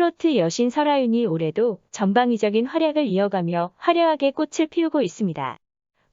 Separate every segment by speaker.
Speaker 1: 트로트 여신 설아윤이 올해도 전방위적인 활약을 이어가며 화려하게 꽃을 피우고 있습니다.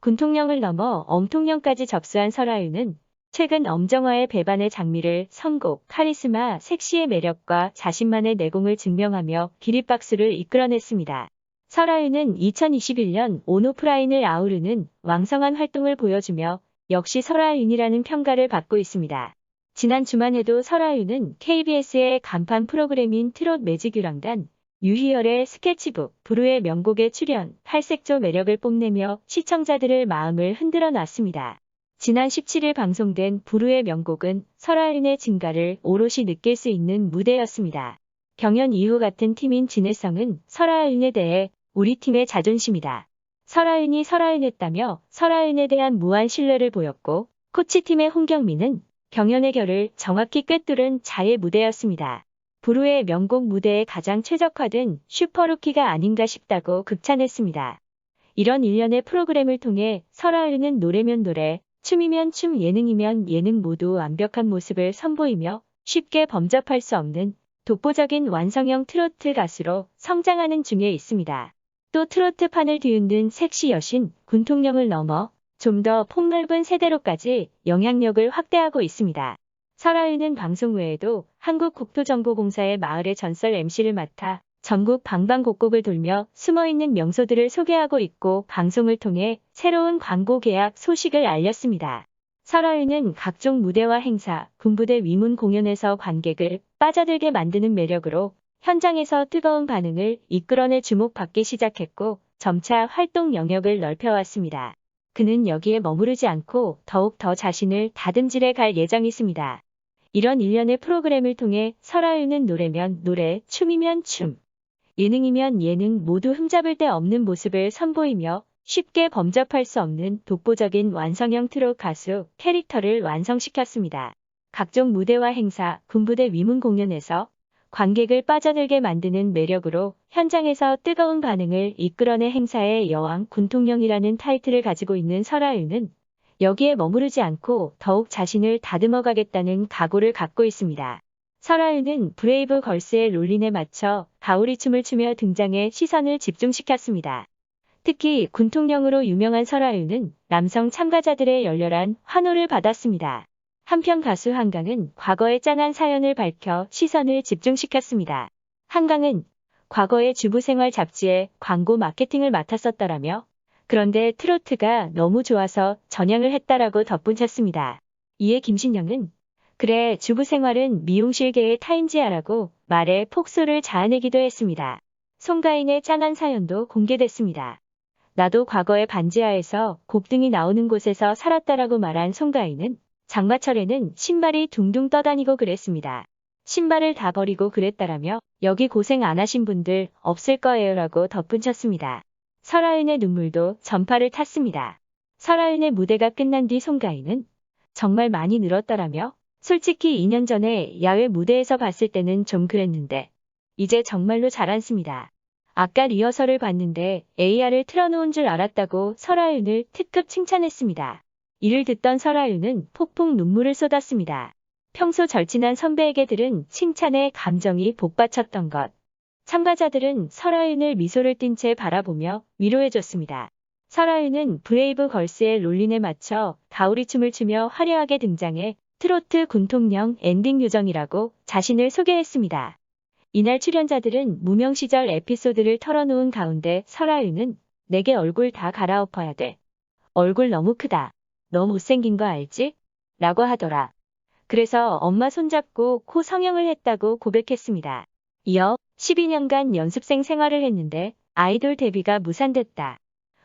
Speaker 1: 군통령을 넘어 엄통령까지 접수한 설아윤은 최근 엄정화의 배반의 장미를 선곡, 카리스마, 섹시의 매력과 자신만의 내공을 증명하며 기립박수를 이끌어냈습니다. 설아윤은 2021년 온오프라인을 아우르는 왕성한 활동을 보여주며 역시 설아윤이라는 평가를 받고 있습니다. 지난 주말에도 설아윤은 KBS의 간판 프로그램인 트롯 매직유랑단, 유희열의 스케치북, 부르의 명곡에 출연, 팔색조 매력을 뽐내며 시청자들의 마음을 흔들어 놨습니다. 지난 17일 방송된 부르의 명곡은 설아윤의 진가를 오롯이 느낄 수 있는 무대였습니다. 경연 이후 같은 팀인 진해성은 설아윤에 대해 우리 팀의 자존심이다. 설아윤이 설아윤했다며 설아윤에 대한 무한 신뢰를 보였고, 코치팀의 홍경민은 경연의 결을 정확히 꿰뚫은 자의 무대였습니다. 부르의 명곡 무대에 가장 최적화된 슈퍼루키가 아닌가 싶다고 극찬했습니다. 이런 일련의 프로그램을 통해 설아윤은 노래면 노래, 춤이면 춤, 예능이면 예능 모두 완벽한 모습을 선보이며 쉽게 범접할 수 없는 독보적인 완성형 트로트 가수로 성장하는 중에 있습니다. 또 트로트판을 뒤흔든 섹시 여신, 군통령을 넘어 좀 더 폭넓은 세대로까지 영향력을 확대하고 있습니다. 설아윤은 방송 외에도 한국국토정보공사의 마을의 전설 MC를 맡아 전국 방방곡곡을 돌며 숨어있는 명소들을 소개하고 있고, 방송을 통해 새로운 광고 계약 소식을 알렸습니다. 설아윤은 각종 무대와 행사, 군부대 위문 공연에서 관객을 빠져들게 만드는 매력으로 현장에서 뜨거운 반응을 이끌어내 주목받기 시작했고, 점차 활동 영역을 넓혀왔습니다. 그는 여기에 머무르지 않고 더욱 더 자신을 다듬질해 갈 예정이십니다. 이런 일련의 프로그램을 통해 설아윤은 노래면 노래, 춤이면 춤, 예능이면 예능 모두 흠잡을 데 없는 모습을 선보이며 쉽게 범접할 수 없는 독보적인 완성형 트롯 가수 캐릭터를 완성시켰습니다. 각종 무대와 행사, 군부대 위문 공연에서 관객을 빠져들게 만드는 매력으로 현장에서 뜨거운 반응을 이끌어내 행사의 여왕, 군통령이라는 타이틀을 가지고 있는 설아윤은 여기에 머무르지 않고 더욱 자신을 다듬어 가겠다는 각오를 갖고 있습니다. 설아윤은 브레이브 걸스의 롤린에 맞춰 가오리춤을 추며 등장해 시선을 집중시켰습니다. 특히 군통령으로 유명한 설아윤은 남성 참가자들의 열렬한 환호를 받았습니다. 한편 가수 한강은 과거의 짠한 사연을 밝혀 시선을 집중시켰습니다. 한강은 과거의 주부생활 잡지에 광고 마케팅을 맡았었더라며, 그런데 트로트가 너무 좋아서 전향을 했다라고 덧붙였습니다. 이에 김신영은 그래, 주부생활은 미용실계의 타임지아라고 말에 폭소를 자아내기도 했습니다. 송가인의 짠한 사연도 공개됐습니다. 나도 과거에 반지하에서 곱등이 나오는 곳에서 살았다라고 말한 송가인은 장마철에는 신발이 둥둥 떠다니고 그랬습니다. 신발을 다 버리고 그랬다라며 여기 고생 안 하신 분들 없을 거예요 라고 덧붙였습니다. 설아윤의 눈물도 전파를 탔습니다. 설아윤의 무대가 끝난 뒤 송가인은 정말 많이 늘었더라며 솔직히 2년 전에 야외 무대에서 봤을 때는 좀 그랬는데 이제 정말로 잘 앉습니다. 아까 리허설을 봤는데 AR을 틀어놓은 줄 알았다고 설아윤을 특급 칭찬했습니다. 이를 듣던 설아윤은 폭풍 눈물을 쏟았습니다. 평소 절친한 선배에게 들은 칭찬에 감정이 복받쳤던 것. 참가자들은 설아윤을 미소를 띤 채 바라보며 위로해줬습니다. 설아윤은 브레이브 걸스의 롤린에 맞춰 가오리춤을 추며 화려하게 등장해 트로트 군통령 엔딩 요정이라고 자신을 소개했습니다. 이날 출연자들은 무명 시절 에피소드를 털어놓은 가운데 설아윤은 내게 얼굴 다 갈아엎어야 돼. 얼굴 너무 크다. 너 못생긴 거 알지? 라고 하더라. 그래서 엄마 손잡고 코 성형을 했다고 고백했습니다. 이어 12년간 연습생 생활을 했는데 아이돌 데뷔가 무산됐다.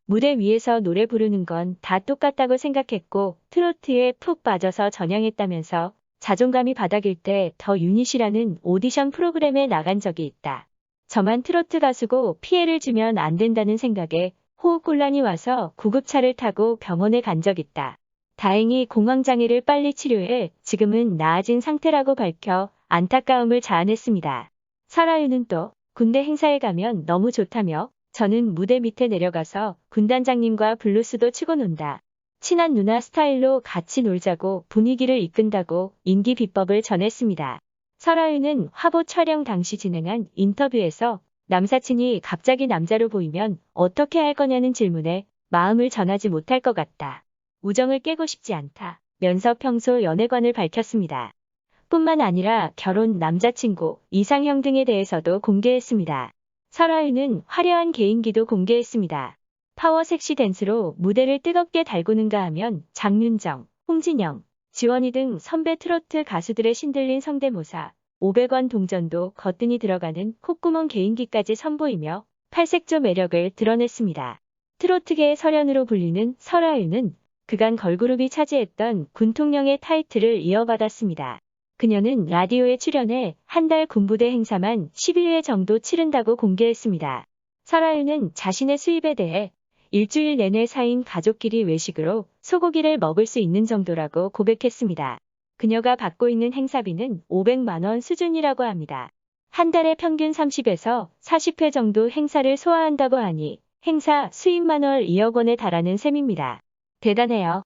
Speaker 1: 무대 위에서 노래 부르는 건 다 똑같다고 생각했고 트로트에 푹 빠져서 전향했다면서 자존감이 바닥일 때 더 유닛이라는 오디션 프로그램에 나간 적이 있다. 저만 트로트 가수고 피해를 주면 안 된다는 생각에 호흡곤란이 와서 구급차를 타고 병원에 간 적 있다. 다행히 공황장애를 빨리 치료해 지금은 나아진 상태라고 밝혀 안타까움을 자아냈습니다. 설아윤은 또 군대 행사에 가면 너무 좋다며 저는 무대 밑에 내려가서 군단장님과 블루스도 치고 논다. 친한 누나 스타일로 같이 놀자고 분위기를 이끈다고 인기 비법을 전했습니다. 설아유는 화보 촬영 당시 진행한 인터뷰에서 남사친이 갑자기 남자로 보이면 어떻게 할 거냐는 질문에 마음을 전하지 못할 것 같다. 우정을 깨고 싶지 않다. 면서 평소 연애관을 밝혔습니다. 뿐만 아니라 결혼, 남자친구, 이상형 등에 대해서도 공개했습니다. 설아유는 화려한 개인기도 공개했습니다. 파워 섹시 댄스로 무대를 뜨겁게 달구는가 하면 장윤정, 홍진영, 지원이 등 선배 트로트 가수들의 신들린 성대모사, 500원 동전도 거뜬히 들어가는 콧구멍 개인기까지 선보이며 팔색조 매력을 드러냈습니다. 트로트계의 설현으로 불리는 설아유는 그간 걸그룹이 차지했던 군통령의 타이틀을 이어받았습니다. 그녀는 라디오에 출연해 한 달 군부대 행사만 11회 정도 치른다고 공개했습니다. 설아유는 자신의 수입에 대해 일주일 내내 4인 가족끼리 외식으로 소고기를 먹을 수 있는 정도라고 고백했습니다. 그녀가 받고 있는 행사비는 500만 원 수준이라고 합니다. 한 달에 평균 30에서 40회 정도 행사를 소화한다고 하니 행사 수입만 월 2억 원에 달하는 셈입니다. 대단해요.